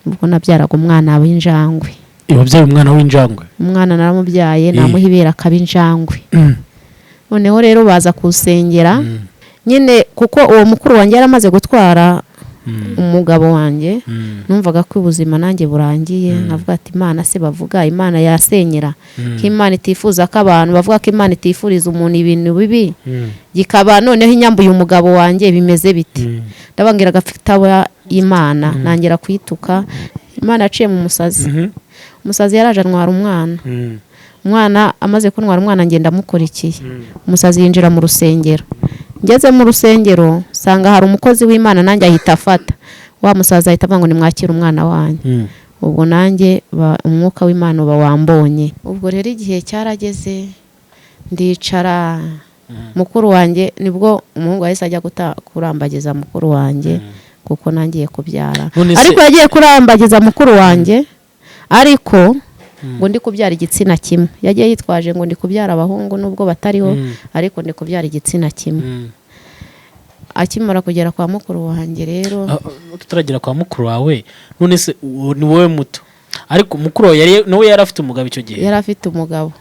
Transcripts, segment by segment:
ubwo nabyaraga umwana w'injangwe. Wabyaye umwana w'injangwe? Umwana naramubyaye namuhibera akaba injangwe. Noneho rero baza kusengera nyine kuko uwo mukuru wanjye yaramaze gutwara umugabo wanjye, numvaga ko ubuzima nanjye burangiye. Navuga ati Imana se bavuga Imana yasenyera ko Imana itifuza ko abantu bavuga ko Imana itifuriza umuntu ibintu bibi, gikaba noneho inyambuye umugabo wanjye bimeze biti. Ndabangira gafitaba Imana nangira kwituka. Imana yaciye mu musazi. Umusazi yaraje antwara umwana. Umwana amaze kuntwara umwana ngenda mukurikiye. Umusazi yinjira mu rusengero. Ngeze mu rusengero sanga hari umukozi w'Imana nanjye ahita afata. Wa musaza ahita avuga ngo nimwakire umwana wanjye. Ubwo nanjye umwuka w'Imana uba wambonye. Ubwo rero igihe cyarageze ndicara. Mukuru wanjye nibwo umuhungu yahise ajya kurambagiza mukuru wanjye kuko nangiye kubyara. Ariko yagiye kurambagiza mukuru wanjye ariko ngo ndi kubyara igitsina kimwe. Yagiye yitwaje ngo ndi kubyara abahungu nubwo batariho ariko ndi kubyara igitsina kimwe. Akimara kugera kwa mukuru wanjye rero tutaragira kwa mukuru wawe none se ni wowe muto ariko mukuru yari nawe yari afite umugabo icyo gihe? Yari afite umugabo.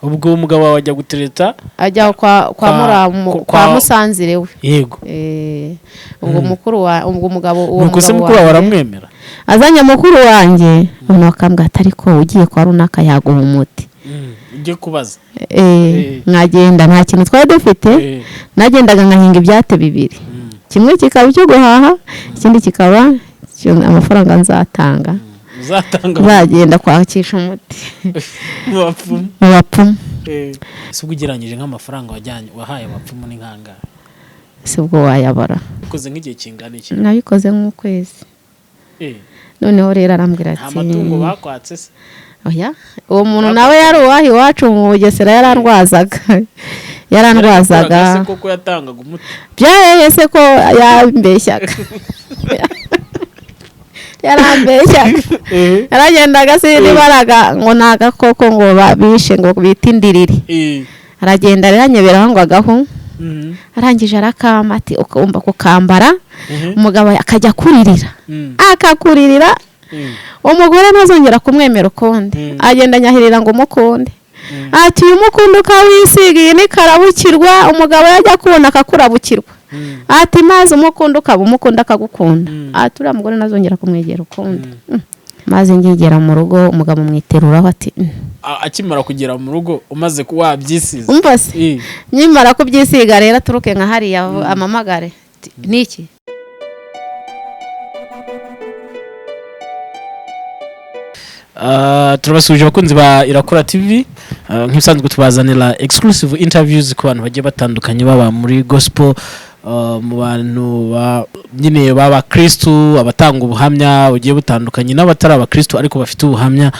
Ubwo umugabo wawe ajya gutereta ajya kwa musanzire we. Yego. Ubwo mukuru wa ubwo umugabo uwo mugabo se mukuru wawe aramwemera? Azanye mukuru wanjye uno akambwa atariko ugiye kwa runaka yaguha umuti. Ugiye kubaza? Nkagenda nta kintu twari dufite. Nagendaga nkahinga ibyate bibiri. Kimwe kikaba cyo guhaha, ikindi kikaba amafaranga nzatanga. Uzatanga? Bagenda kwakisha umuti. Mubapfumu. Se ugereranyije nk'amafaranga wahaye abapfumu ni nkanga? Se ubwo wayabara. Ukoze nk'igihe kingana iki? Nabikoze nk'ukwezi. Noneho rero arambwira ati amatungo bakwatse se? Oya, uwo muntu nawe yari uwahi iwacu mu Bugesera yarandwazaga. Se koko yatangaga umuti? Byaye se ko yambeshyaga. Yarambeshyaga. Aragendaga se nibaraga ngo naga koko ngo babishe ngo bitindirire. Aragenda rero anyebera ngo agahu. Arangije arakama ati ukumva kukambara. Umugabo akajya kuririra. Akakuririra. Umugore ntazongera kumwemera ukundi. Agenda nyahirira ngo umukunde. Ati uyu mukundu ukawisigiye nikarabukirwa. Umugabo yajya kubona akakurabukirwa. Ati maze umukundu ukaba umukunda akagukunda. Ati uriya mugore ntazongera kumwegera ukundi. Maze ngigera mu rugo umugabo mwiteruraho ati akimara kugera mu rugo umaze wabyisize? Umva se nyimara kubyisiga rero turuke nka hariya amamagare niki. Turabasuje abakunzi ba Irakora TV. Nk'isanzwe tubazanira exclusive interviews ku bantu bagiye batandukanye baba muri gospel, mu bantu nyine baba Kristo, abatanga ubuhamya bugiye butandukanye n'abatari abakristo ariko bafite ubuhamya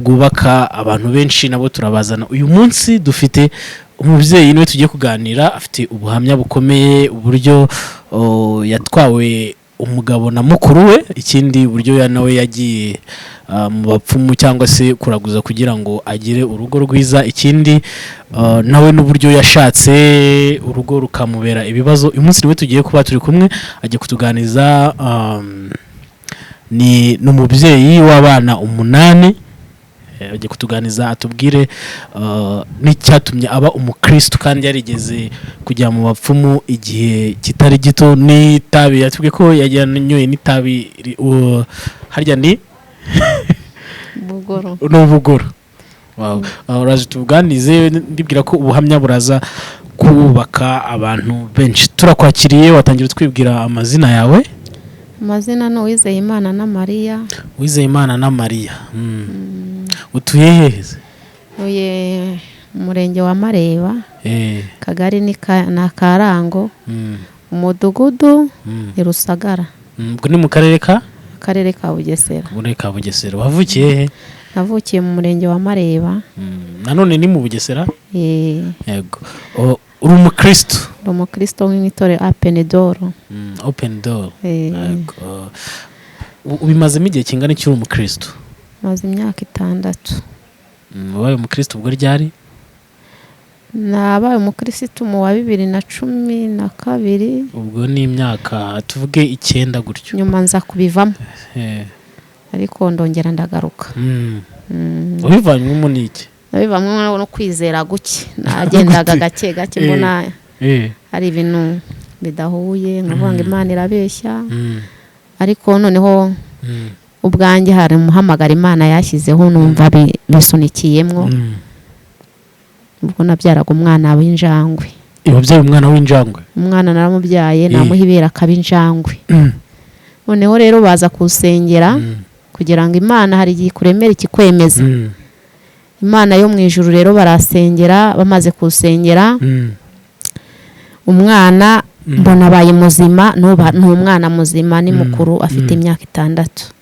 bwubaka abantu benshi nabo turabazana. Uyu munsi dufite umubyeyi niwe tugiye kuganira, afite ubuhamya bukomeye, uburyo yatwawe umugabo na mukuru we, ikindi uburyo nawe yagiye mu bapfumu cyangwa se kuraguza kugira ngo agire urugo rwiza, ikindi nawe n'uburyo yashatse urugo rukamubera ibibazo. Uyu munsi niwe tugiye kuba turi kumwe, agiye kutuganiza. Ni umubyeyi w'abana 8, agiye kutuganiza atubwire n'icyatumye aba umukristo kandi yarigeze kujya mu bapfumu igihe kitari gito, n'itabi yatubwiye ko yajyanyoye n'itabi harya ni bugoro. N'ubugoro. Wow. Uraje tuganize, ndibwira ko ubuhamya buraza kubaka abantu benshi. Turakwakiriye, watangira twibwira amazina yawe? Amazina no Uwizeyimana na Maria. Uwizeyimana na Maria. Utuye hehe? Uye umurenge wa Mareba. Kagari ni na Karango. Umudugudu ni Rusagara. Ubwo ni mu karere ka Bugesera. Muri ka Bugesera. Wavukiye he? Navukiye mu murenge wa Mareba. Nanone ni mu Bugesera? Yego. Uri umukristo? Ndi umukristo w'Itorero Open Door. Open Door. Yego. Ubimazemo igihe kingana iki uri umukristo? Maze imyaka 6. Wabaye umukristo ubwo ryari? Nabaye umukristo mu wa 2012. Ubwo ni imyaka tuvuge 9 gutyo. Nyuma nza kubivamo. ariko ndongera ndagaruka. ubivanyemo n'iki? Nabivanyemo no kwizera guke, nagendaga gake gake mbona hari ibintu bidahuye, nkavuga ngo Imana irabeshya, ariko noneho ubwanjye hari Muhamagara Imana yashyizeho numva bisunikiyemwo. Ubwo nabyaraga umwana w'injangwe. Wabyaye umwana w'injangwe? Umwana naramubyaye namuhibera akaba injangwe. Noneho rero baza kusengera kugira ngo Imana hari igihe kuremera ikikwemeza. Imana yo mu ijuru rero barasengera, bamaze kusengera umwana mbona abaye muzima, n'umwana muzima, ni mukuru, afite imyaka 6.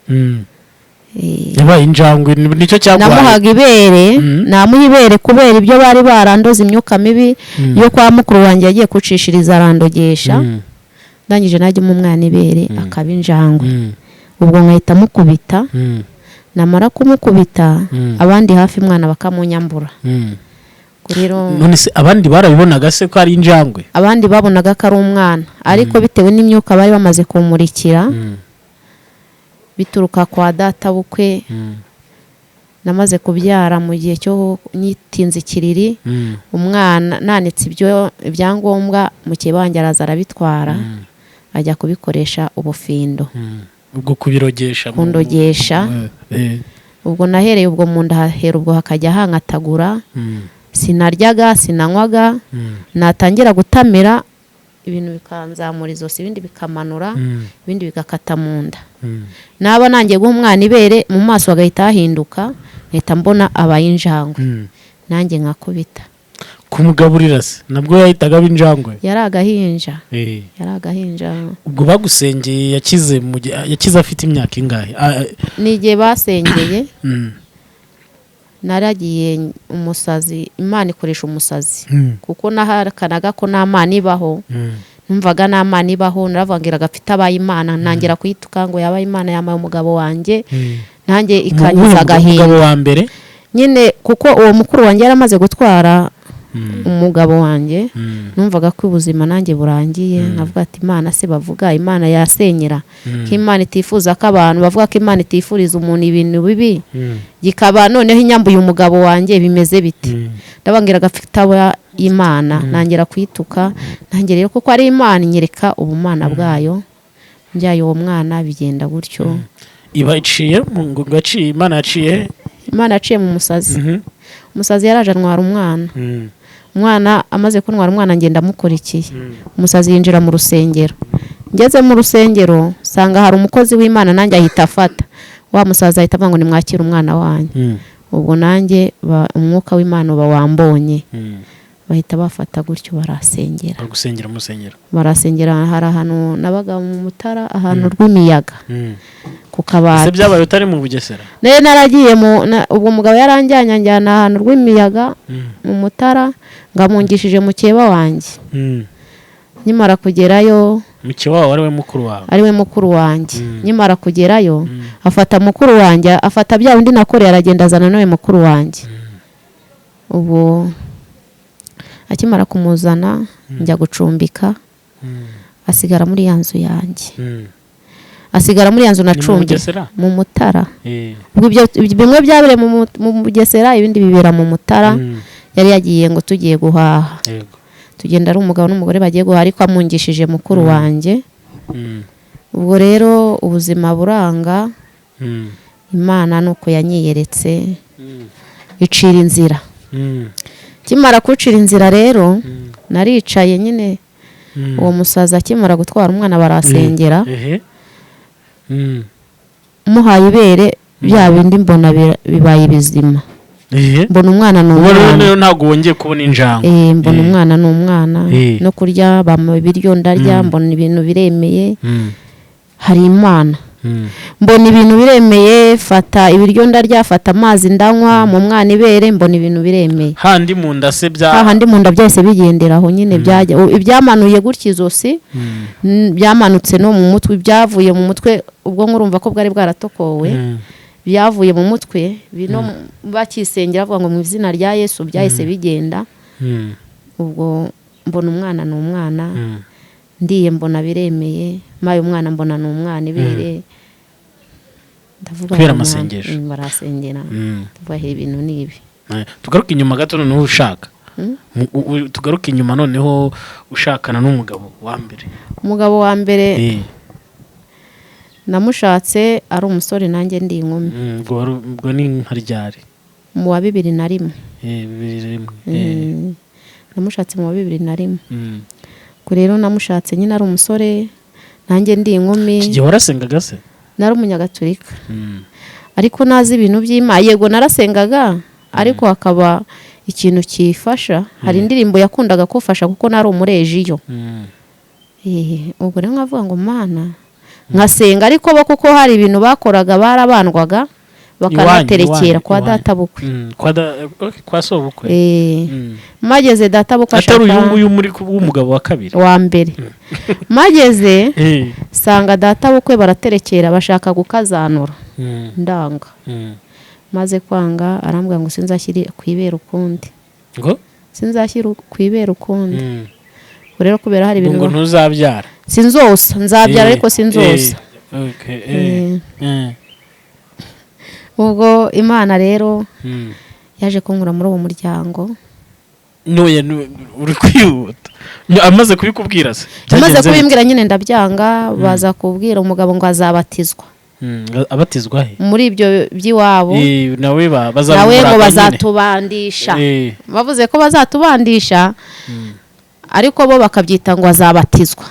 Yabaye injangwe nicyo cyagwaye. Namuhaga ibere, namuha ibere kubera ibyo bari barandoza imyuka mibi yo kwa mukuru wanjye yagiye kucishiriza arandogesha. Ndangije najye mu mwana ibere akaba injangwe. Ubwo nkahita mukubita, namara kumukubita abandi hafi mwana bakamunyambura. Rero none se abandi barabibonaga se ko ari injangwe? Abandi babonaga ko ari umwana, ariko bitewe n'imyuka bari bamaze kumurikira bituruka kwa data bukwe. Namaze kubyara mu gihe cyo nyitinze kiriri, umwana nanitse ibyangombwa mukiye banjye araza arabitwara ajya kubikoresha ubufindo. Ubwo kubirogesha kundogesha. Ubwo nahereye ubwo mu nda hahera ubwo hakajya hankatagura. Sinaryaga, sinanywaga, natangira gutamira ibintu bikanzamura izosi, ibindi bikamanura, ibindi bigakata mu nda. Naba nangiye guha umwana ibere mu maso agahita hahinduka, nkahita mbona abaye injangwe, nanjye nkakubita. Kumugaburira se nabwo yahitaga injangwe? Yari agahinja. Yari agahinja. Ubwo bagusengeye yakize afite imyaka ingahe? N'igihe basengeye naragiye umusazi, Imana ikoresha umusazi, kuko naharakanaga ko nta Mana ibaho. Numvaga nta Mana ibaho, naravangiraga afite abaye Imana, nangira kuyituka ngo yabaye Imana yamaye umugabo wanjye, nanjye ikanyiza agahinda. Umugabo wa mbere nyine, kuko uwo mukuru wanjye yaramaze gutwara umugabo wanjye, numvaga ko ubuzima nanjye burangiye. navuga ati Imana se bavuga Imana yasenyera, ko Imana itifuza ko abantu bavuga ko Imana itifuriza umuntu ibintu bibi, gikaba noneho inyambuye umugabo wanjye bimeze biti. Ndabangiraga afite aba Imana, nangira kwituka, nanjye rero kuko ari Imana inyereka ubumana bwayo, njyaye uwo mwana bigenda gutyo. Iba iciye ngo gaciye Imana yaciye? Imana yaciye mu musazi. Umusazi yaraje antwara umwana. Umwana amaze kuntwara umwana ngenda mukurikiye. Umusazi yinjira mu rusengero. Ngeze mu rusengero sanga hari umukozi w'Imana, nanjye ahita afata wa musaza, ahita avuga ngo nimwakire umwana wanyu. Ubwo nanjye umwuka w'Imana bawambonye, bahita bafata gutyo barasengera. Bagusengera mu rusengero? Barasengera. Hari ahantu nabaga mu Mutara, ahantu rw'imiyaga ku kabati. Ese byabaye utari mu Bugesera? Naragiye ubwo mugabo yaranjyanye njyana ahantu rw'imiyaga mu Mutara, ngamungishije mukeba wanjye. Nyimara kugerayo, mukeba wawe ariwe mukuru wawe? Ariwe mukuru wanjye. Nyimara kugerayo afata mukuru wanjye, afata bya bindi nakoreye, aragenda azana nawe mukuru wanjye. Ubu akimara kumuzana njya gucumbika, asigara muri ya nzu yanjye. Asigara muri ya nzu nacumbye mu Mutara. Ubwo bimwe byabere mu Bugesera, ibindi bibera mu Mutara. Yari yagiye ngo tugiye guhaha. Tugenda ari umugabo n'umugore bagiye guhaha, ariko amungishije mukuru wanjye. Ubwo rero ubuzima buranga, Imana nuko yanyiyeretse icira inzira. Kimara kucira inzira rero naricaye nyine, uwo musaza akimara gutwara umwana barasengera. Muhaye ibere bya bindi mbona bibaye bizima. Mbona umwana n'umwana. Rero ntago wongeye kubona injangwe? Mbona umwana n'umwana, no kurya bamwe ibiryo ndarya, mbona ibintu biremeye. Hari Imana. Mbona ibintu biremeye, fata ibiryo ndarya, fata amazi ndanywa, mu mwana ibere mbona ibintu biremeye. Handi mu nda se handi mu nda byose bigenderaho nyine, byajya ibyamanuye gutya izosi, byamanutse no mu mutwe, byavuye mu mutwe. Ubwo ngurumva ko bwari bwaratokowe, byavuye mu mutwe bino bakisengera bavuga ngo mu izina rya Yesu byahise bigenda. Ubwo mbona umwana n'umwana, ndiye mbona biremeye, maye umwana mbona n'umwana ibere. ndavuga kubera amasengesho barasengera tubahe ibintu nibi. Tugaruka inyuma gato noneho ushaka tugaruka inyuma noneho ushakana n'umugabo wa mbere. Umugabo wa mbere namushatse ari umusore nanjye ndi inkumi. Ubwo ni nkaryari mu wa 2001. 2001. Namushatse mu wa 2001. Ko rero namushatse nyine ari umusore nanjye ndi inkumi. Kigiye warasengaga se? Nari umunyagatolika. Ariko nazi ibintu by'Imana. Yego narasengaga ariko hakaba ikintu kifasha. Hari indirimbo yakundaga kufasha kuko nari umurejiyo. Ubwo rero nkavuga ngo Mana nkasenga ariko bo kuko hari ibintu bakoraga barabandwaga bakanaterekera kwa data bukwe. Kwa so bukwe. Mageze data bukwe ashaka. Atari uyu nguyu muri w'umugabo wa kabiri. Wa mbere. Mageze sanga data bukwe baraterekera bashaka gukazanura. Ndanga. Maze kwanga arambwira ngo sinzashyira kwibera ukundi. Ngo sinzashyira kwibera ukundi. Rero kubera hari ibintu ngo ntuzabyara. Sinzosa nzabyara ariko sinzosa. Okay. Ubwo Imana rero yaje kunkura muri uwo muryango. Noye uri kwihuta. Amaze kubikubwira se? Amaze kubimbwira nyine ndabyanga baza kubwira umugabo ngo azabatizwa. Abatizwa he? Muri ibyo by'iwabo. Nawe bazatubandisha. Bavuze ko bazatubandisha. Ariko bo bakabyita ngo azabatizwa.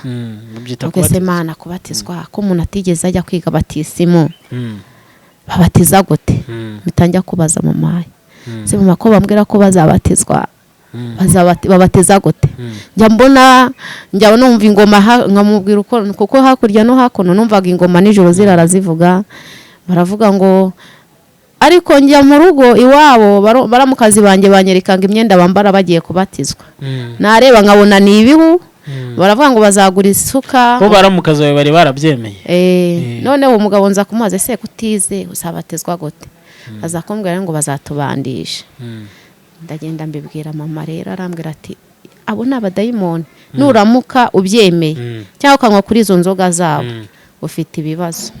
Ugese Mana kubatizwa ko umuntu atigeze ajya kwiga batisimo. Babatiza gute? Bitangira kubaza mama. Se mama ko bambwira ko bazabatizwa. Babatiza gute? Njya numva ingoma nkamubwira uko kuko hakurya no hakuno numvaga ingoma nijoro zirarazivuga. Baravuga ngo ariko njya mu rugo iwabo baramukazi banjye banyerikanga imyenda bambara bagiye kubatizwa. Nareba nkabona ni ibihu. Baravuga ngo bazagura isuka. Bo baramukazi bawe bari barabyemeye. None uwo mugabo nza kumubaza se kutize uzabatizwa gute? Azakumbwira ngo bazatubandisha. Ndagenda mbibwira mama rero arambwira ati abo n'abadayimoni nuramuka ubyemeye cyangwa ukanywa kuri izo nzoga zabo ufite ibibazo.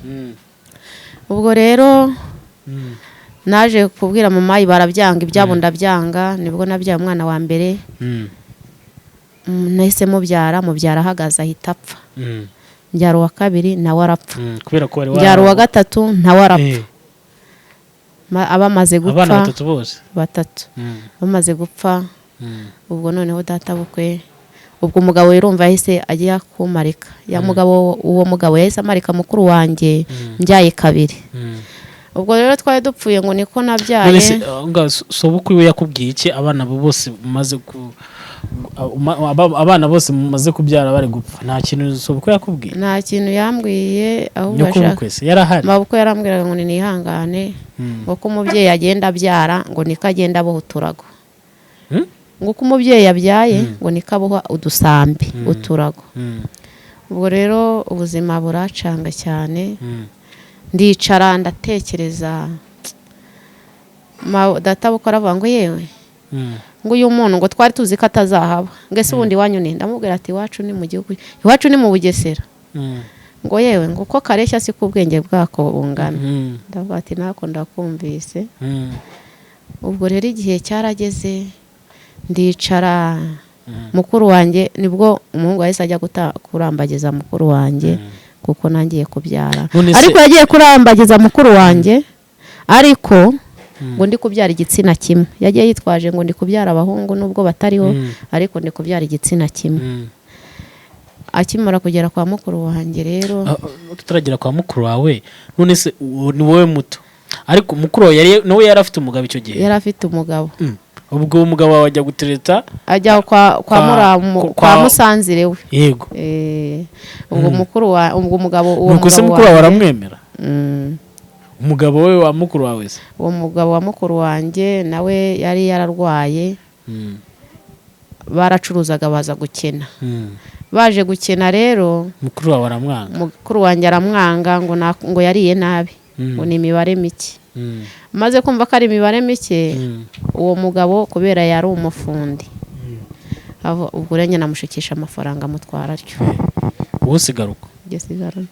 Ubwo rero naje kubwira mama barabyanga ibyabo ndabyanga nibwo nabyaye umwana wa mbere. Nahise mubyara ahagaze ahita apfa. Mbyara wa kabiri nawe arapfa. Kubera ko wari mbyara wa gatatu nawe arapfa. Abamaze gupfa abana batatu bose bamaze gupfa. Ubwo noneho data bukwe ubwo umugabo yirumva yahise agiye kumarika. Uwo mugabo yahise amarika mukuru wanjye mbyaye kabiri. Ubwo rero twari dupfuye ngo niko nabyaye. So bukwe yakubwiye iki abana bose maze abana bose mumaze kubyara bari gupfa? Nta kintu so bukwe yakubwiye? Nta kintu yambwiye ahubwo ashaka. Yarahari. Mabukwe yarambwiraga ngo nihangane ngo ko umubyeyi agenda abyara ngo niko agenda aboha uturago. Ngo ko umubyeyi yabyaye ngo niko aboha udusambi uturago. Ubwo rero ubuzima buracanga cyane. Ndicara ndatekereza. Data bukwe aravuga ngo yewe ngo uyu muntu ngo twari tuzi ko atazahaba. Ngese ubundi wanyu ni ndamubwira ati iwacu ni mu gihugu iwacu ni mu Bugesera. Ngo yewe ngo ko kareshya si ku bwenge bwako bungana. Ndavuga ati nako ndakumvise. Ubwo rero igihe cyarageze ndicara. Mukuru wanjye nibwo umuhungu yahise ajya kurambagiza mukuru wanjye kuko nangiye kubyara. Ariko yagiye kurambagiza mukuru wanjye ariko ngo ndi kubyara igitsina kimwe. Yagiye yitwaje ngo ndi kubyara abahungu nubwo batariho ariko ndi kubyara igitsina kimwe. Akimara kugera kwa mukuru wanjye rero tutaragira kwa mukuru wawe none se ni wowe muto ariko mukuru nawe yari afite umugabo icyo gihe? Yari afite umugabo. Ubwo umugabo wawe ajya gutereta ajya kwa musanzire we. Yego. Ubwo umugabo uwo mugabo se mukuru wawe aramwemera? Umugabo we wa mukuru wawe se? Uwo mugabo wa mukuru wanjye nawe yari yararwaye. Baracuruzaga baza gukena. Baje gukena rero mukuru wawe aramwanga. Mukuru wanjye aramwanga ngo yariye nabi. Ngo ni imibare mike. Maze kumva ko ari imibare mike uwo mugabo kubera yari umufundi. Ubwo rero namushikisha amafaranga mutwara atyo. Wowe sigaruka? Sigara.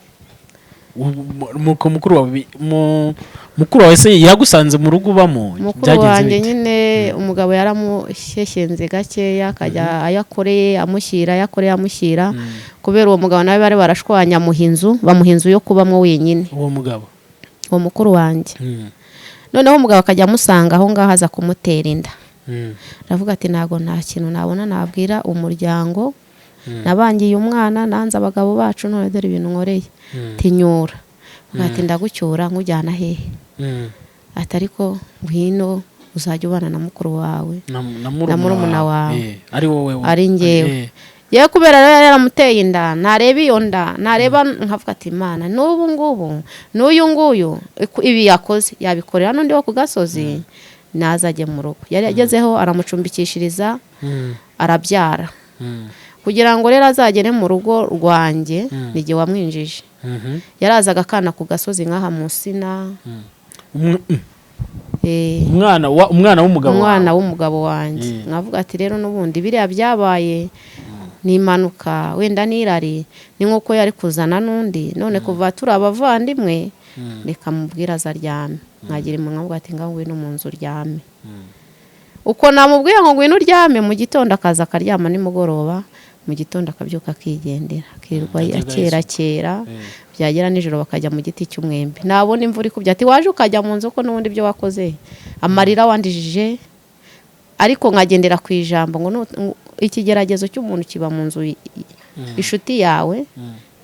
mukuru wawe se yagusanze mu rugo ubamo mukuru wanjye nyine umugabo yaramushyeshyenze gakeya akajya ayakoreye amushyira kubera uwo mugabo nawe bari barashwanya bamuha inzu yo kubamo wenyine uwo mukuru wanjye noneho umugabo akajya amusanga aho ngaho aza kumutera inda aravuga ati ntago nta kintu nabona nabwira umuryango nabangiye umwana nanze abagabo bacu none dore ibintu nkoreye tinyura ati ndagucyura nkujyana hehe ati ariko ngwino uzajya ubana na mukuru wawe na murumuna wawe ari wowe ari njyewe yewe kubera rero yaramuteye inda nareba iyo nda nareba nkavuga ati Imana n'ubu ngubu n'uyu nguyu ibi yakoze yabikorera n'undi wo ku gasozi nazajye mu rugo yari yagezeho aramucumbikishiriza arabyara kugira ngo rero azagere mu rugo rwanjye n'igihe wamwinjije yarazaga akana ku gasozi nk'aha mu Sina umwana w'umugabo wanjye nkavuga ati rero n'ubundi biriya byabaye ni impanuka wenda n'irari ni nk'uko yari kuzana n'undi none kuva turi abavandimwe reka mubwira azaryame nkagira imwe nkavuga ati ngaho ngwino mu nzu uryame uko namubwiye ngo ngwino uryame mu gitondo akaza akaryama nimugoroba mu gitondo akabyuka akigendera akirirwa kera byagera nijoro bakajya mu giti cy'umwembe nabona imvura ikubye ati waje ukajya mu nzu ko n'ubundi byo wakoze amarira wandijije ariko nkagendera ku ijambo ngo ikigeragezo cy'umuntu kiba mu nzu inshuti yawe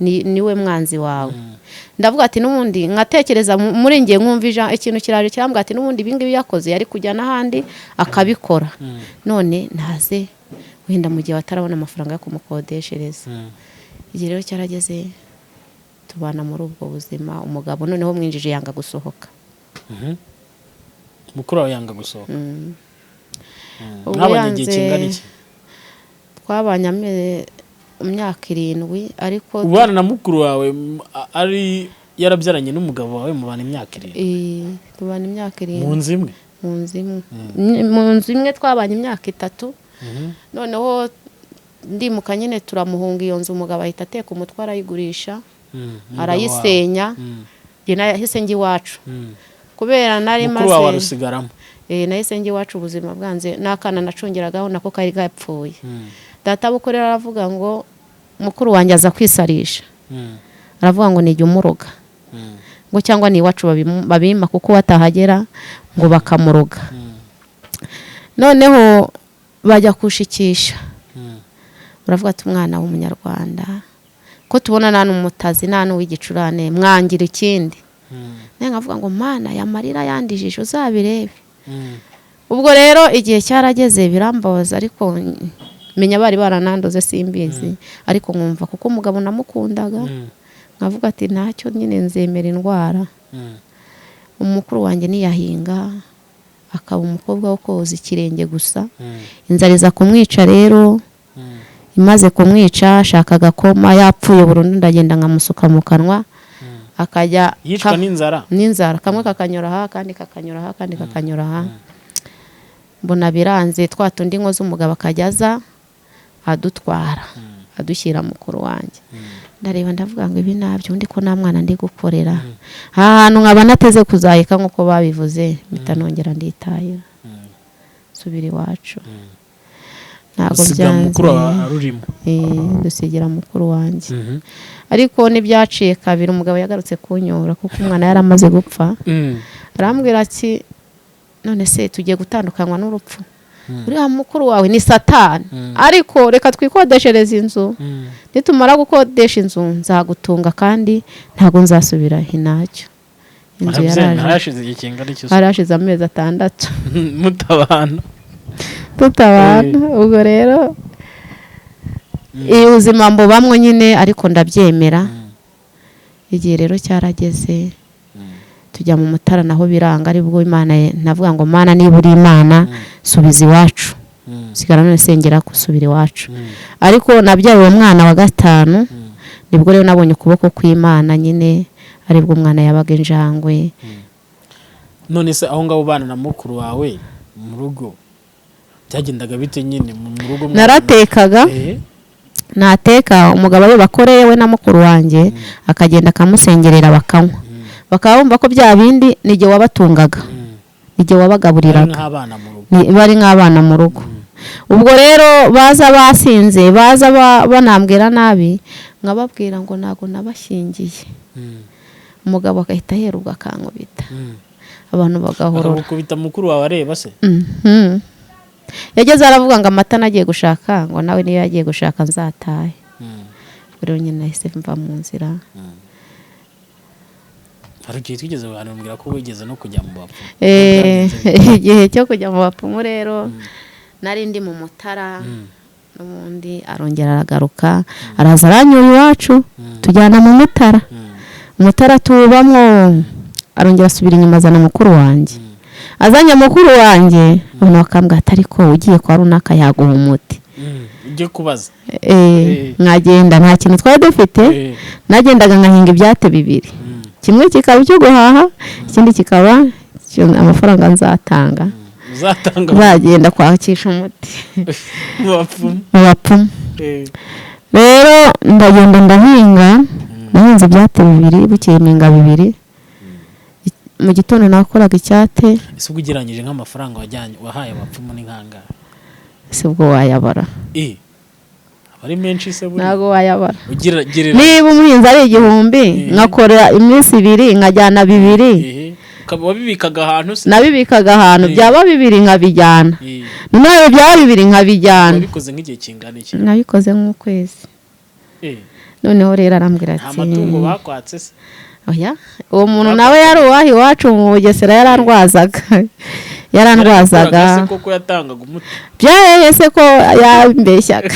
niwe mwanzi wawe ndavuga ati n'ubundi nkatekereza muri ngiye nkumva ikintu kiraje kirambwa ati n'ubundi ibingibi yakoze yari kujya n'ahandi akabikora none ntaze wenda mu gihe batarabona amafaranga yo kumukodeshereza igihe rero cyarageze tubana muri ubwo buzima umugabo noneho mwinjije yanga gusohoka mukuru wawe yanga gusohoka mwabanye igihe kingana iki twabanye imyaka 7 ariko ubana na mukuru wawe ari yarabyaranye n'umugabo wawe mubana imyaka 7 tubana imyaka 7 mu nzu imwe twabanye imyaka 3 noneho ndimuka nyine turamuhunga iyo nzu umugabo ahita ateka umutwara ayigurisha arayisenya yahise njye iwacu kubera nari maze mukuru wawe arusigaramo nahise njye iwacu ubuzima bwanze n'akana nacungeragaho nako kari gapfuye data bukorera aravuga ngo mukuru wanjye aza kwisarisha aravuga ngo nijye umuroga ngo cyangwa ni iwacu babima kuko watahagera ngo bakamuroga noneho bajya kushikisha uravuga ati umwana w'umunyarwanda ko tubona nta n'umutazi nta n'uw'igicurane mwangira ikindi nkavuga ngo mana yamarira yandijije uzabirebe ubwo rero igihe cyarageze birambabaza ariko menya bari baranandoze simbizi ariko nkumva kuko umugabo namukundaga nkavuga ati ntacyo nyine nzemera indwara umukuru wanjye niyahinga akaba umukobwa wo koza ikirenge gusa inzara iza kumwica rero imaze kumwica ashaka agakoma yapfuye burundu ndagenda nkamusuka mu kanwa akajya yicwa n'inzara kamwe kakanyura aha kandi kakanyura aha kandi kakanyura aha mbona biranze twatundi inko z'umugabo akajyaza adutwara adushyira mukuru wanjye ndareba ndavuga ngo ibi nabyo undi ko nta mwana ndi gukorera ahantu nkaba nateze kuzahika nk'uko babivuze mpita nongera nditahira subira iwacu ntabwo byanze dusigira mukuru wanjye ariko n'ibyaciye kabiri umugabo yagarutse kunyura kuko umwana yari amaze gupfa arambwira ati none se tugiye gutandukanywa n'urupfu uriya mukuru wawe ni satani ariko reka twikodeshereze inzu nitumara gukodesha inzu nzagutunga kandi ntabwo nzasubira hinacyo inzu yarashize amezi 6 tutabana ubwo rero ubuzima mbubamwe nyine ariko ndabyemera igihe rero cyarageze tujya mu Mutara naho biranga aribwo Imana navuga ngo Mana niba uri Imana subiza iwacu sigara none sengera kusubira iwacu ariko nabyaye uwo mwana wa 5 nibwo rero nabonye ukuboko kw'Imana nyine aribwo umwana yabaga Injangwe none se aho ngaho bana na mukuru wawe mu rugo byagendaga bite nyine mu rugo naratekaga nateka umugabo we bakoreye we na mukuru wanjye akagenda akamusengerera bakanywa bakabumva ko bya bindi nige wabatungaga nige wabagaburiraga bari nk'abana mu rugo ubwo rero baza basinze baza banambwira nabi nkababwira ngo nago nabashingiye umugabo akahita heruka akankubita abantu bagahorora akubita mukuru wawe areba se yageze aravuga ngo amata nagiye gushaka ngo nawe niyo yagiye gushaka nzatahe rero nyine nahise mva mu nzira hari igihe twigeze barambwira ko wigeze no kujya mu bapfumu igihe cyo kujya mu bapfumu rero nari ndi mu Mutara n'ubundi arongera aragaruka araza aranyura iwacu tujyana mu Mutara tubamwo arongera asubira inyuma azana mukuru wanjye azanye mukuru wanjye umuntu bakambwira atari ko ugiye kwa runaka yaguha umuti ujye kubaza nkagenda nta kintu twari dufite nagendaga nkahinga ibyate bibiri kimwe kikaba cyo guhaha ikindi kikaba amafaranga nzatanga uzagenda kwakisha umuti mu bapfumu rero ndagenda ndahinga nahinze ibyate bibiri bukeye impinga bibiri mu gitondo nakoraga icyate ese ugereranyije nk'amafaranga wahaye abapfumu ni nkangara ese ubwo wayabara abari menshi se buri ntago wayabara niba umuhinzi ari 1000 nkakora iminsi 2 nkajyana 2 wabibikaga ahantu se nabibikaga ahantu byaba 2 nkabijyana noneho byaba 2 nkabijyana wabikoze nk'igihe kingana iki nabikoze nk'ukwezi noneho rero arambwira ati amatungo bakwatse se oya uwo muntu nawe yari uwahi iwacu mu Bugesera yarandwazaga koko yatangaga umuti byahese ko yambeshyaga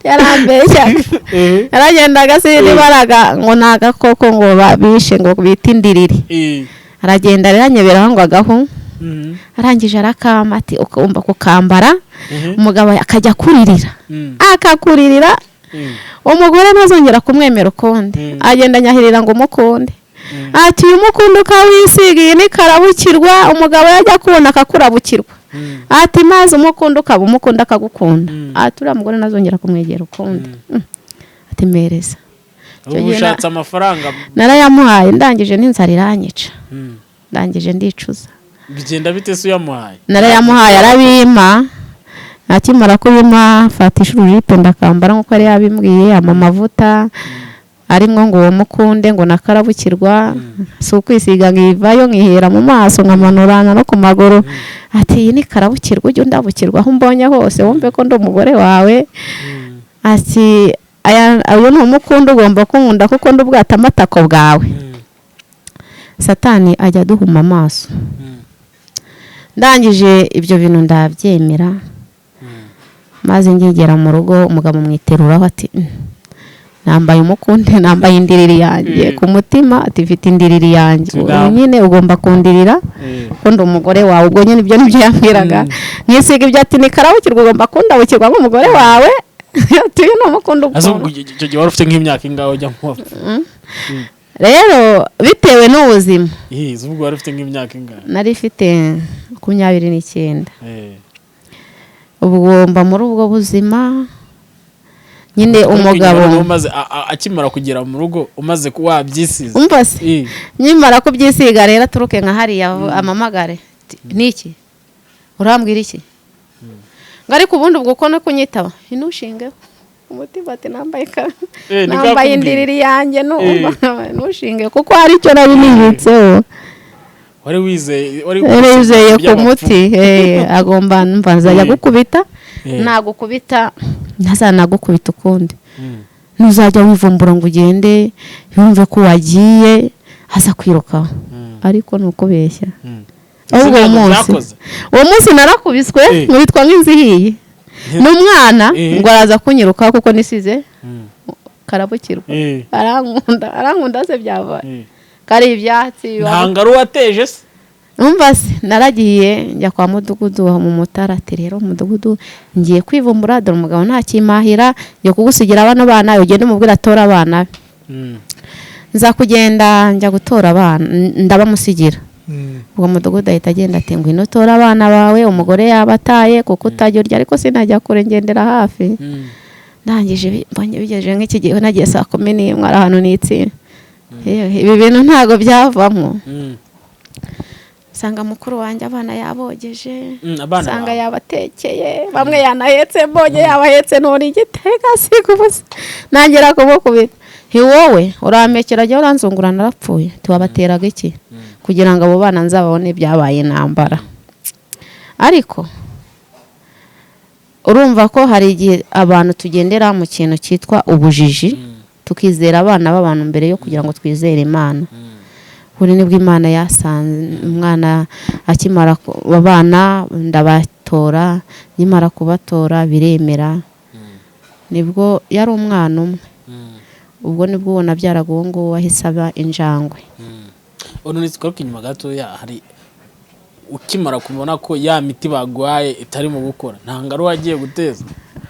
yarambeshyaga aragendaga sinibaraga ngo naga koko ngo babishe ngo bitindirire aragenda ranyebera ngo agahu arangije arakama ati ukumva kukambara umugabo akajya kuririra akakuririra umugore ntazongera kumwemera ukundi agenda nyahirira ngo mukunde ati uyu mukunde ukawisigiye nikarabukirwa umugabo yajya kubona akakurabukirwa ati maze umukunde ukaba umukunda akagukunda ati uriya mugore ntazongera kumwegera ukundi ati mereza ushatse amafaranga narayamuhaye ndangije n'inzara iranyica ndangije ndicuza bigenda bite se uyamuhaye narayamuhaye arabima akimara kubima fatisha urujipe ndakambara nkuko yari yabimbwiye amavuta arimwo ngo uwo mukunde ngo nakarabukirwa si ukwisiga nkivayo nkihera mu maso nkamanurana no ku maguru ati iyi ni karabukirwa ujye ndabukirwa aho mbonye hose wumve ko ndi umugore wawe ati uyu ni umukunde ugomba kunkunda kuko ndi ubwata amatako bwawe satani ajya duhuma amaso ndangije ibyo bintu ndabyemera maze ngegera mu rugo umugabo mwiteruraho ati nambaye umukunde nambaye indiriri yanjye ku mutima ati mfite indiriri yanjye nyine ugomba kundirira ko ndi umugore wawe ubwo nyine ibyo nibyo yambwiraga nkisiga ibyo ati ni karabukirwa ugomba kundabukirwa nk'umugore wawe ati uyu ni umukunde ugomba icyo gihe wari ufite nk'imyaka ingaho ujya nk'uwapfa rero bitewe n'ubuzima ubwo wari ufite nk'imyaka ingaho nari mfite 29 ubwo mba muri ubwo buzima nyine umugabo umaze akimara kugera mu rugo umaze wabyisize umva se nyimara kubyisiga rero aturuke nka hariya amamagare niki urambwira iki ngari ku bundi ubwo ko no kunyitaba inushinge umutima ati nambaye indiriri yanjye nushinge kuko hari icyo nari nibitseho wari wizeye ku muti agomba mvanza yagukubita nagukubita ntazanagukubita ukundi ntuzajya wivumbura ngo ugende yumve ko wagiye haza kwirukaho ariko nukubeshya uwo munsi narakubiswe nkubitwa nk'inzihiye n'umwana ngo araza kunyirukaho kuko nisize karabukirwa arankunda se byabaye kari ibyatsi ntangaru wateje se umva se naragiye njya kwa mudugudu mu Mutara ati rero mudugudu ngiye kwivumbura dore umugabo ntakimahira yo kugusigira abana bana ugende umubwira atora abana nza kugenda njya gutora abana ndabamusigira ubwo mudugudu ahita agenda ati ngwino tora abana bawe umugore yabataye kuko utajya urya ariko sinajya kure ngendera hafi ndangije mbonye bigejeje nk'iki gihe nagiye saa 11 ari ahantu nitsinda ibi bintu ntago byavamo sanga mukuru wanjye abana yabogeje sanga yabatekeye bamwe yanahetse mbonye yabahetse none igitega sikubuze nangera kumukubita wowe uramekera jya uranzungura narapfuye tuwabateraga iki kugira ngo abo bana nzababone byabaye intambara ariko urumva ko hari igihe abantu tugendera mu kintu cyitwa ubujiji tukizera abana b'abantu mbere yo kugira ngo twizere Imana buri nibwo Imana yasanze umwana akimara abana ndabatora nyimara kubatora biremera nibwo yari umwana umwe ubwo nibwo ubona byaraguwe ngo wahise aba injangwe nitwe inyuma gato hari ukimara kubona ko ya miti bagwaye itari mu gukora ntangaro wagiye guteza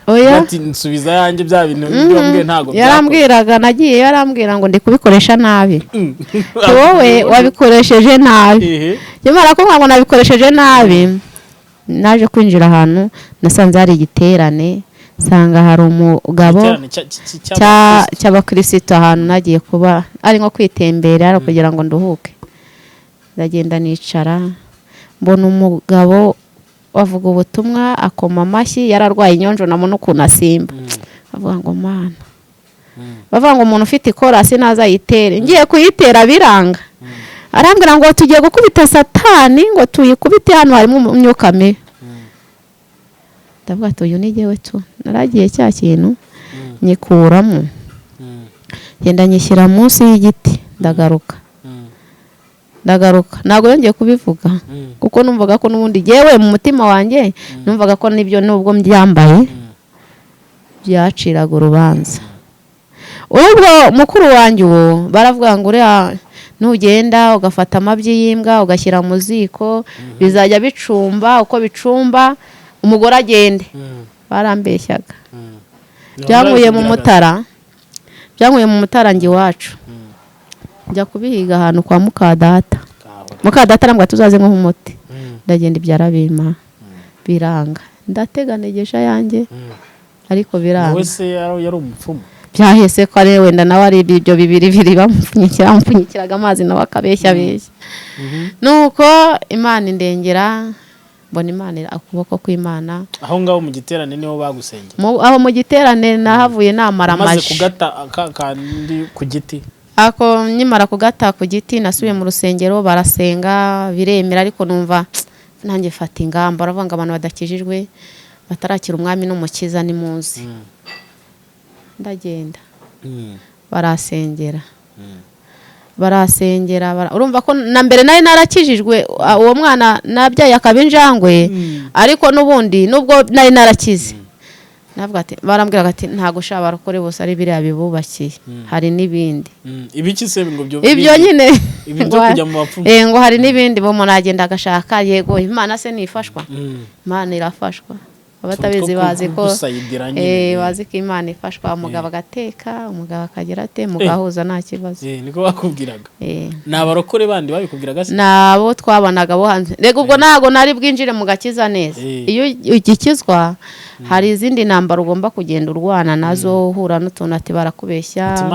ati nsubiza yanjye bya bintu byombe ntago yarambwiraga nagiye yarambwira ngo ndi kubikoresha nabi wowe wabikoresheje nabi nyamara ko ngo nabikoresheje nabi naje kwinjira ahantu nasanze hari igiterane sanga hari umugabo cy'abakristo ahantu nagiye kuba ari nko kwitembera kugira ngo nduhuke ndagenda nicara mbona umugabo wavuga ubutumwa akoma amashyi yararwaye inyonjo namone ukuntu asimba bavuga ngo mana bavuga ngo umuntu ufite ikorasi naza yitere ngiye kuyitera biranga arambwira ngo tugiye gukubita satani ngo tuyikubite hano harimo imyuka mibi ndavuga ati uyu ni jyewe tu naragiye cya kintu nyikuramo genda nyishyira munsi y'igiti ndagaruka ntabwo yongeye kubivuga kuko numvaga ko n'ubundi yewe mu mutima wanjye numvaga ko nibyo nubwo mbyambaye byaciraga urubanza ubwo mukuru wanjye uwo baravuga ngo uriya nugenda ugafata amabyi y'imbwa ugashyira mu ziko bizajya bicumba uko bicumba umugore agende barambeshyaga byankuye mu mutara njye iwacu njya kubihiga ahantu kwa mukadata arambwira tuzaze nk'umuti ndagenda ibyarabima biranga ndateganegesha yanjye ariko biranga wese yari umupfumu byahese ko ari wenda nawe ari ibyo bibiri bamupfunyikiraga amazi nawe akabeshya nuko Imana indengera mbona Imana ukuboko kw'Imana aho ngaho mu giterane niho bagusengera aho mu giterane nahavuye namara amaje kugata kandi ku giti ako nyimara kugata ku giti nasubiye mu rusengero barasenga biremera ariko numva nanjye fata ingamba baravuga abantu badakijijwe batarakira umwami n'umukiza ni muzi ndagenda barasengera urumva ko na mbere nari narakijijwe uwo mwana nabyaye akaba injangwe ariko n'ubundi nubwo nari narakize barambwira ati ntago ushaka barokore bose ari biriya bibubakiye hari n'ibindi ibiki se ngo ibyo nyine ibyo kujya mu bapfumu ngo hari n'ibindi bo munagenda agashaka yego Imana se nifashwa Imana irafashwa abatabizi bazi ko bazi ko Imana ifashwa umugabo agateka umugabo akagira ate mugahuza nta kibazo niko bakubwiraga n'abarokore bandi babikubwiraga se nabo twabanaga bo hanze rego ubwo ntago nari bwinjire mu gakiza neza iyo ugikizwa hari izindi nambara ugomba kugenda urwana nazo uhura n'utuntu ati barakubeshya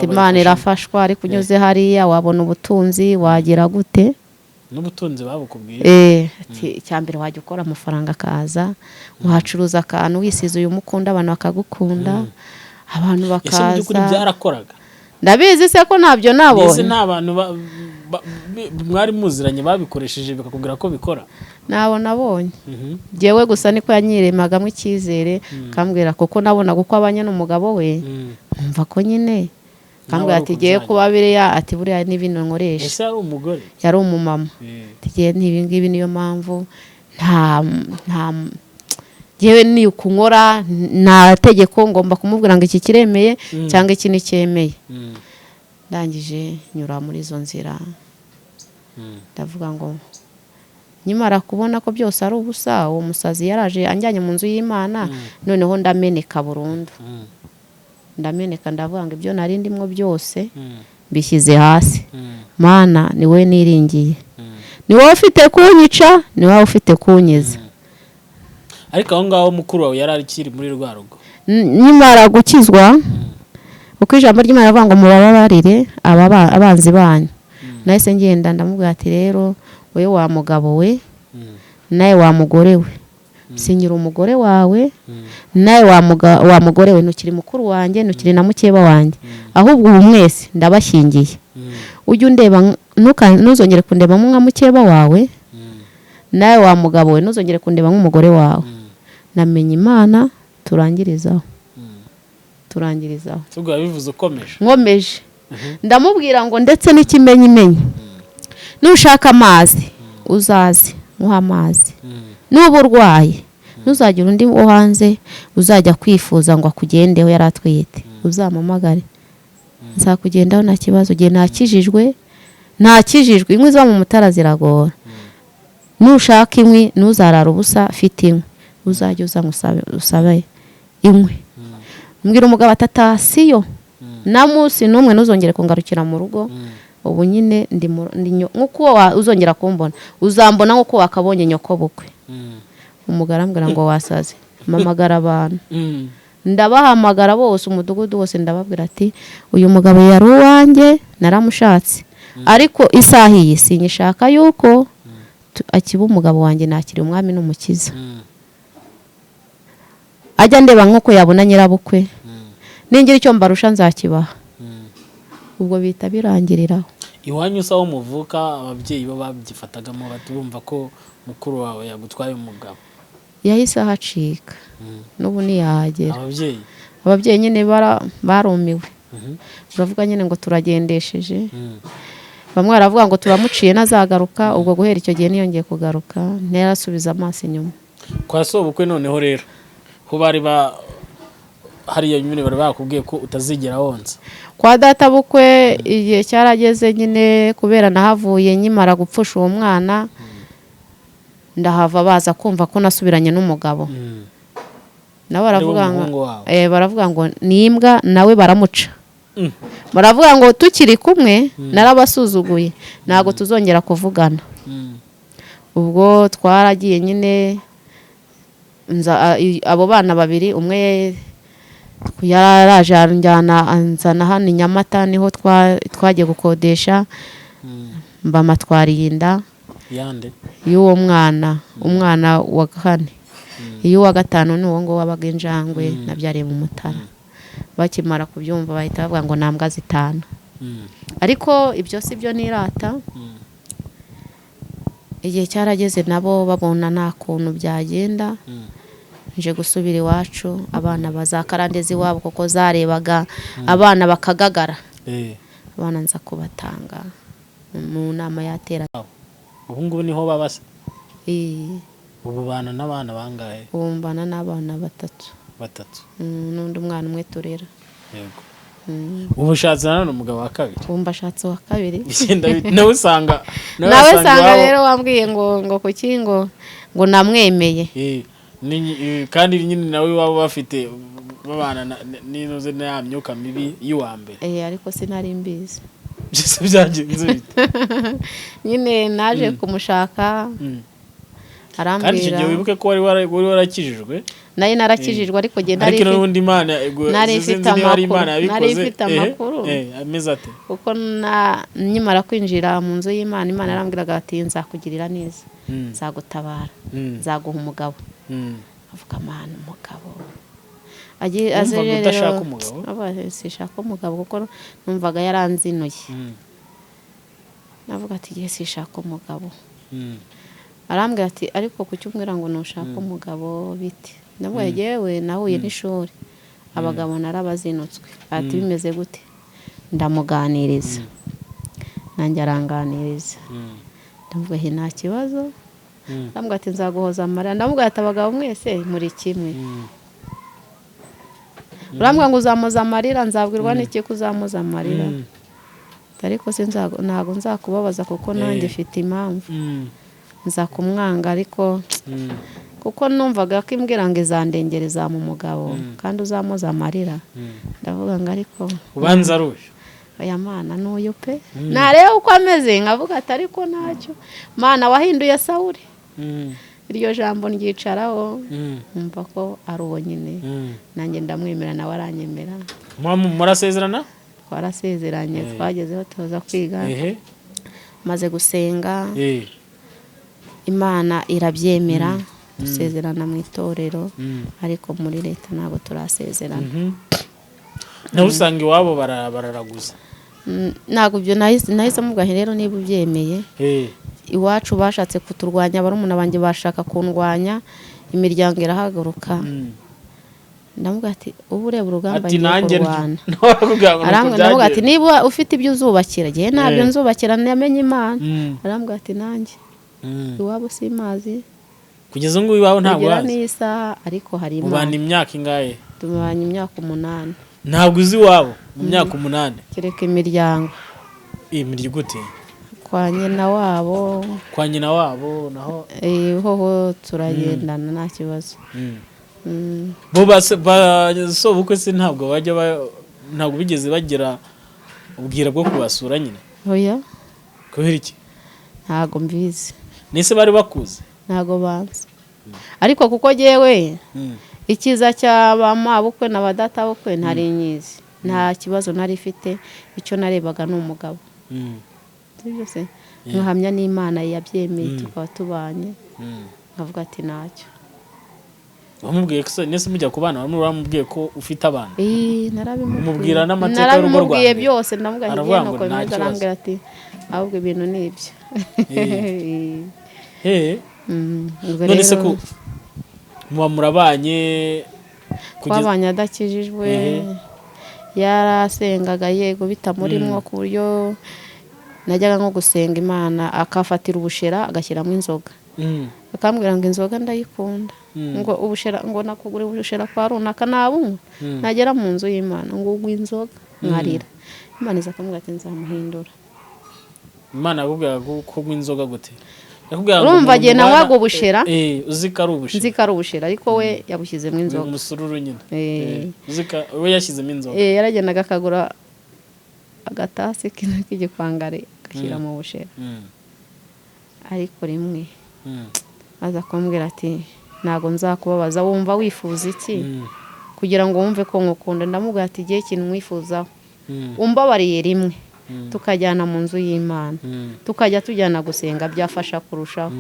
Imana irafashwa ariko unyuze hariya wabona ubutunzi wagira gute n'ubutunzi babukubwiye cyambere wajya ukora amafaranga akaza uhacuruza akantu wisize uyu mukunda abantu bakagukunda abantu bakaza ese by'ukuri byarakoraga ndabizi se ko ntabyo nabonye ese n'abantu mwari muziranye babikoresheje bakakubwira ko bikora nabo nabonye jewe gusa niko yanyiremagamo icyizere kambwira kuko nabonaga uko abanye n'umugabo we mva ko nyine kambwira ati giye kuba biriya ati buriya n'ibintu nkoresha ese yari umugore yari umumama tigiye n'ibi niyo mpamvu nta jewe ni ukunkora nta tegeko ngomba kumubwira ngo iki kiremeye cyangwa iki nicyemeye ndangije nyura muri izo nzira ndavuga ngo nyimara kubona ko byose ari ubusa uwo musazi yaraje anjyanye mu nzu y'Imana noneho ndameneka burundu ndameneka ndavuga ngo ibyo nari ndimo byose bishyize hasi Mana ni we niringiye ni wowe ufite kunyica ni wowe ufite kunyiza. ariko aho ngaho mukuru wawe yari akiri muri rwa rugo nyimara gukizwa uko ijambo ry'Imana rivuga ngo mubabarire abanzi banyu. Nahise ngenda ndamubwira ati rero wowe wa mugabo we nawe wa mugore we sinyira umugore wawe nawe wa mugore we ntukiri mukuru wanjye ntukiri na mukeba wanjye ahubwo ubu mwese ndabashyingiye. Ujye undeba ntuzongere kundeba nka mukeba wawe nawe wa mugabo we ntuzongere kundeba nk'umugore wawe. Namenye Imana turangirizaho. ubwo yabivuze ukomeje nkomeje ndamubwira ngo ndetse n'ikimenyimenyi nushaka amazi uzaze muha amazi nuba urwaye ntuzagira undi wo hanze uzajya kwifuza ngo akugendeho yari atwite uzampamagare nzakugendaho nta kibazo ugiye ntakijijwe inkwi zo mu mutara ziragora. Nushaka inkwi ntuzarara ubusa afite inkwi uzajya uza usabe inkwi. Mbwira umugabo atatasiyo na munsi n'umwe ntuzongere kungarukira mu rugo. Ubu nyine nk'uko uzongera kumbona uzambona nk'uko wakabonye nyoko bukwe. Umugabo arambwira ngo wasaze mpamagara abantu. Ndabahamagara bose umudugudu wose ndababwira ati uyu mugabo yari uwanjye naramushatse ariko isaha iyi sinyishaka yuko akiba umugabo wanjye nakiri umwami n'umukiza. Ajya ndeba nk'uko yabona nyirabukwe ningira icyo mbarusha nzakibaha. Ubwo bita birangiriraho. Iwanyu saho muvuka ababyeyi bo babyifatagamo batumva ko mukuru wawe yagutwaye umugabo. Yahise ahacika n'ubu ntiyahagera. Ababyeyi nyine barumiwe. Uravuga nyine ngo turagendesheje. Bamwe baravuga ngo turamuciye nazagaruka. Ubwo guhera icyo gihe niyongeye kugaruka nterasubiza amaso inyuma. Kwa sobukwe noneho rero ho bari hariya nyine bari bakubwiye ko utazigera wonsa. Kwa data bukwe igihe cyarageze nyine kubera nahavuye nyimara gupfusha uwo mwana ndahava baza kumva ko nasubiranye n'umugabo. Nabo baravuga ngo nimbwa nawe baramuca. Baravuga ngo tukiri kumwe narabasuzuguye ntago tuzongera kuvugana. Ubwo twaragiye nyine abo bana babiri umwe yaraje anjyana anzana hano Nyamata niho twagiye gukodesha mbamatwariye inda yande y'uwo umwana wa kane. Iyo wa gatanu ni uwo ngo wabaga Injangwe nabyariye mu Mutara. Bakimara kubyumva bahita bavuga ngo nambwa zitanu. Ariko ibyo si byo nirata. Igihe cyarageze nabo babona nta kuntu byagenda. Nje gusubira iwacu abana bazakarandeze iwabo kuko zarebaga abana bakagagara. Abana nza kubatanga mu nama yatera. Ubu ngubu niho babase. Ubu bana n'abana bangahe? Ubu mbana n'abana batatu. N'undi mwana umwe turera. Yego. Ubu ushatse none umugabo wa kabiri? Ubu mbashatse wa kabiri. Nawe usanga rero wambwiye ngo kuki ngo namwemeye. Kandi nyine nawe waba bafite babana n'inoze na myuka mibi y'uwa mbere. Ariko sinari mbizi. Byose byagenze bite? Nyine naje kumushaka. Arambwira. Kandi igihe wibuke ko wari warakijijwe? Naye narakijijwe ariko genda ariko n'undi Imana nari ifite amakuru. Ameze ate? Kuko nyimara kwinjira mu nzu y'Imana Imana arambwiraga ati nzakugirira neza. Nzagutabara. Nzaguha umugabo. Avuga Mana umugabo. Aze rero udashaka umugabo? Sishaka umugabo kuko numvaga yaranzinuye. Navuga ati igihe sishaka umugabo. Arambwira ati ariko kucyumwira ngo nushaka umugabo biti. Navuga yewe nahuye n'ishuri. Abagabo narabazinutswe. Ati bimeze gute? Ndamuganiriza. Nanjye aranganiriza. Ndavuga he nta kibazo. Ndamubwira ati nzaguhoza amarira. Ndamubwira ati abagabo mwese muri kimwe. Urambwira ngo uzamuza amarira nzabwirwa n'iki kuzamuza amarira. Ariko ntago nzakubabaza kuko nanjye mfite impamvu. Nzakumwanga ariko kuko numvaga ko imbwira ngo izandengereza mu mugabo kandi uzamuza amarira. Ndavuga ngo ariko ubanza ruyo aya Mana n'uyu pe nareba uko ameze nkavuga ati ariko ntacyo Mana wahinduye Sawuli iryo jambo ryicaraho numva ko ari uwo nyine nanjye ndamwemera nawe aranyemera murasezerana twarasezeranye twagezeho tuza kwiga maze gusenga Imana irabyemera dusezerana mu itorero ariko muri leta ntabwo turasezerana nawe usanga iwabo bararaguza ntabwo ibyo nahise mubwahe rero niba ubyemeye iwacu bashatse kuturwanya barumuna banjye bashaka kundwanya imiryango irahaguruka ndamuga ati ubu ureba urugamba ngiye kurwana aramuga ati niba ufite ibyo uzubakira gihe ntabyo nzubakira namenye Imana aramuga ati nanjye iwabo simazi kugeza ngo iwawe ntabwo wazi n'isaha ariko hari Imana ubana imyaka ingahe tubanye imyaka 8 ntabwo uzi iwabo mu myaka 8 kereka imiryango gute kwa nyina wabo naho hoho turagendana nta kibazo bo so bukwe se ntabwo ntabwo bigeze bagira ubwira bwo kubasura nyine oya kubera iki ntabwo mbizi nese bari bakuze ntabwo banzi ariko kuko jewe ikiza cy'abama bukwe n'abadata bukwe ntari nyizi nta kibazo nari ifite icyo narebaga n'umugabo byose nkahamya n'Imana yabyemeye tukaba tubanye nkavuga ati ntacyo wamubwiye ko nese mujya kubana wamubwiye ko ufite abana narabimubwira n'amateka y'urugo rwawe narabimubwiye byose ndamuga ngiye no komeza arambwira ati ahubwo ibintu nibyo none se ko muba murabanye twabanye adakijijwe yarasengaga yego bitamurimo ku buryo najyaga nko gusenga Imana akafatira ubushera agashyiramo inzoga akambwira ngo inzoga ndayikunda ngo ubushera ngo nakugure ubushera kwa runaka nabunywa nagera mu nzu y'Imana ngo ugwe inzoga nkarira Imana izakambwira ati nzamuhindura Imana yakubwira ko inzoga gute urumva je nawaga ubushera uzika ari ubushera ariko we yabushyizemo inzoga umusururu nyine uzika we yashyizemo inzoga yaragendaga akagura agatasi k'igikwangare gashyira mu bushera ariko rimwe aza kumbwira ati ntago nzakubabaza wumva wifuza iki kugira ngo wumve ko nkukunda ndamubwira ati igihe kintu mwifuzaho umbabariye rimwe tukajyana mu nzu y'Imana tukajya tujyana gusenga byafasha kurushaho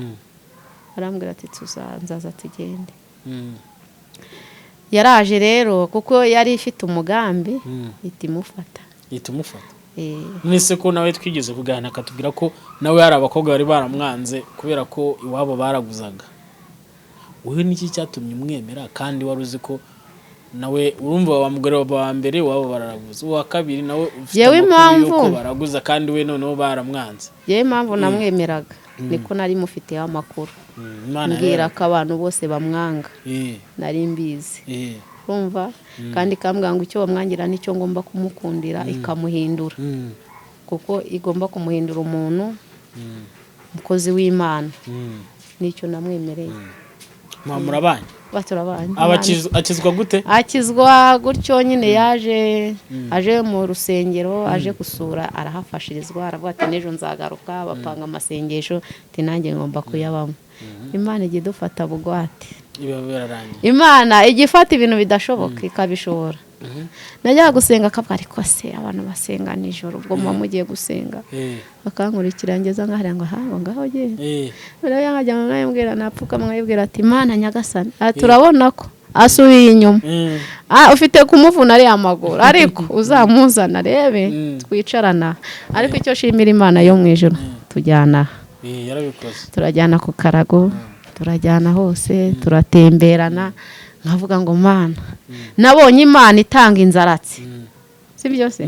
arambwira ati tuzanzaza tugende yaraje rero kuko yari ifite umugambi itimufata nise ko nawe twigeze kuganira akatubwira ko nawe yari abakobwa bari baramwanze kubera ko iwabo baraguzaga wowe niki cyatumye umwemera kandi wari uzi ko nawe urumva wa mugore wa mbere wabo bararaguza uwa kabiri nawe ufite amakuru baraguza kandi we noneho baramwanze yewe impamvu namwemeraga niko nari mufite amakuru mbwira ko abantu bose bamwanga nari mbizi urumva kandi kambwira ngo icyo bamwangira nicyo ngomba kumukundira ikamuhindura kuko igomba kumuhindura umuntu umukozi w'Imana nicyo namwemereye murabanye baturabanye akizwa gute akizwa gutyo nyine aje mu rusengero aje gusura arahafashirizwa aravuga ati nejo nzagaruka bapanga amasengesho ati nanjye ngomba kuyabamo Imana igidufata bugwate Imana igifata ibintu bidashoboka ikabishobora najya gusenga akabwa ariko se abantu basenga nijoro ubwo mugiye gusenga bakankurikira ngeza ngahari ngo ngaho je rero yangajya mwayibwira napfuka mwayibwira ati Imana nyagasani turabona ko asubiye inyuma ufite kumuvuna ari amaguru ariko uzamuzana rebe twicarana ariko icyo shimira Imana yo mu ijuru tujyana yarabikoze turajyana ku karago turajyana hose turatemberana nkavuga ngo Mana nabonye Imana itanga inzaratsi si byose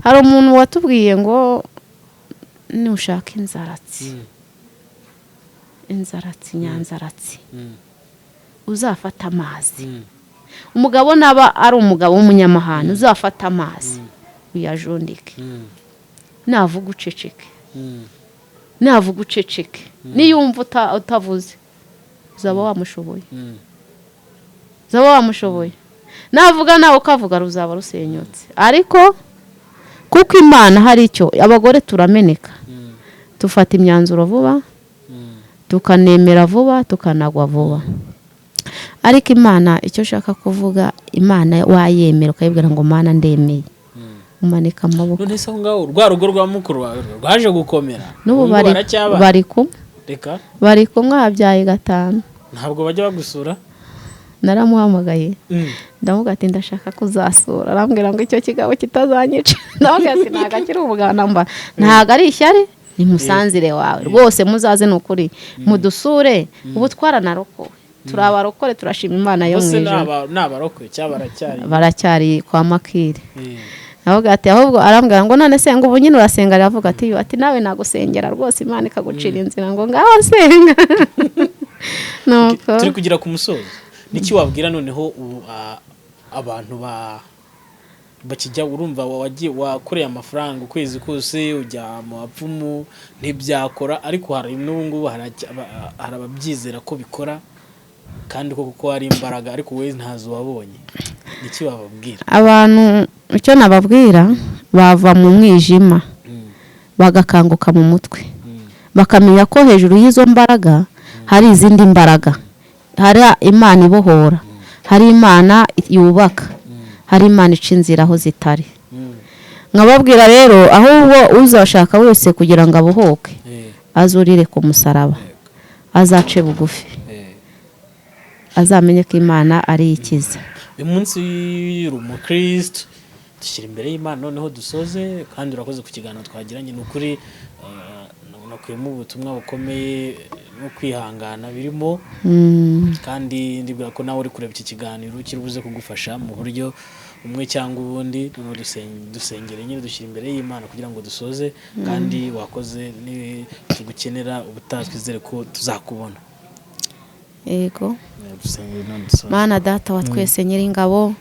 hari umuntu watubwiye ngo nushaka inzaratsi nyanzaratsi uzafata amazi umugabo naba ari umugabo w'umunyamahanga uzafata amazi uyajundike navuga uceceke niyumva utavuze uzaba wamushoboye navuga nawe ukavuga ruzaba rusenyutse ariko kuko Imana hari icyo abagore turameneka tufata imyanzuro vuba tukanemera vuba tukanagwa vuba ariko Imana icyo shaka kuvuga Imana wayemera ukayibwira ngo Mana ndemeye umanika amaboko none se ngaho rwa rugo rwa mukuru wawe rwaje gukomera n'ubu bari kumwe Nabyaye 5 ntabwo bajya bagusura naramuhamagaye ndavuga ati ndashaka kuzasura arambwira ngo icyo kigabo kitazanyica ndavuga ati nagakira ubugana mba ntago ari ishyari ni musanzire wawe rwose muzaze n'ukuri mudusure ubu twaranarokowe turabarokore turashima Imana yo mwijuru n'abarokwe baracyari kwa Makire ndavuga ati ahubwo arambwira ngo none se ngo ubu nyine urasenga aravuga ati nawe nagusengera rwose Imana ikagucira inzira ngo ngaho senga turi kugira ku musozo niki wabwira noneho abantu bakijya urumva wakoreye amafaranga ukwezi kose ujya mu bapfumu ntibyakora ariko hari n'ubungubu hari ababyizera ko bikora kandi koko hari imbaraga ariko we ntazo wabonye niki wababwira abantu icyo nababwira bava mu mwijima bagakanguka mu mutwe bakamenya ko hejuru y'izo mbaraga hari izindi mbaraga hari Imana ibohora hari Imana yubaka hari Imana ica inzira aho zitari nkababwira rero ahubwo uzashaka wese kugira ngo abohoke azurire ku musaraba azace bugufi azamenye ko Imana ari ikiza uyu munsi y'umukristo dushyira imbere y'Imana noneho dusoze kandi urakoze ku kiganiro twagiranye n'ukuri nakuyemo ubutumwa bukomeye no kwihangana birimo kandi ndibwira ko nawe uri kureba iki kiganiro kiri buze kugufasha mu buryo umwe cyangwa ubundi dusengere nyine dushyira imbere y'Imana kugira ngo dusoze kandi wakoze ni tugukenera ubutazwizere ko tuzakubona yego Mana data wa twese nyiringabo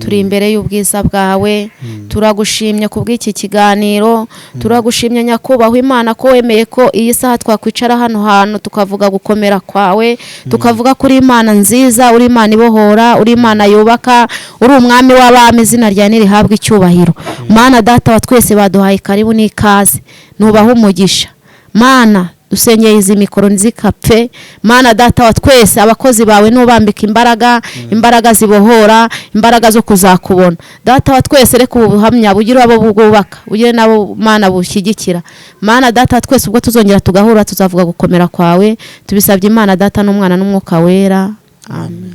turi imbere y'ubwiza bwawe turagushimye kubw'iki kiganiro turagushimye nyakubahwa Imana ko wemeye ko iyi saha twakwicara hano hantu tukavuga gukomera kwawe tukavuga kuri Imana nziza uri Imana ibohora uri Imana yubaka uri umwami w'abami izina ryawe nirihabwa icyubahiro Mana data wa twese baduhaye karibu n'ikaze nubaha umugisha Mana dusengeye izi mikoro nzikapfe Mana data wa twese abakozi bawe nubambika imbaraga zibohora imbaraga zo kuzakubona data wa twese reka ubuhamya bugira abo bubaka ugire nabo Mana bushyigikira Mana data wa twese ubwo tuzongera tugahura tuzavuga gukomera kwawe tubisabye Imana data n'umwana n'umwuka wera amen.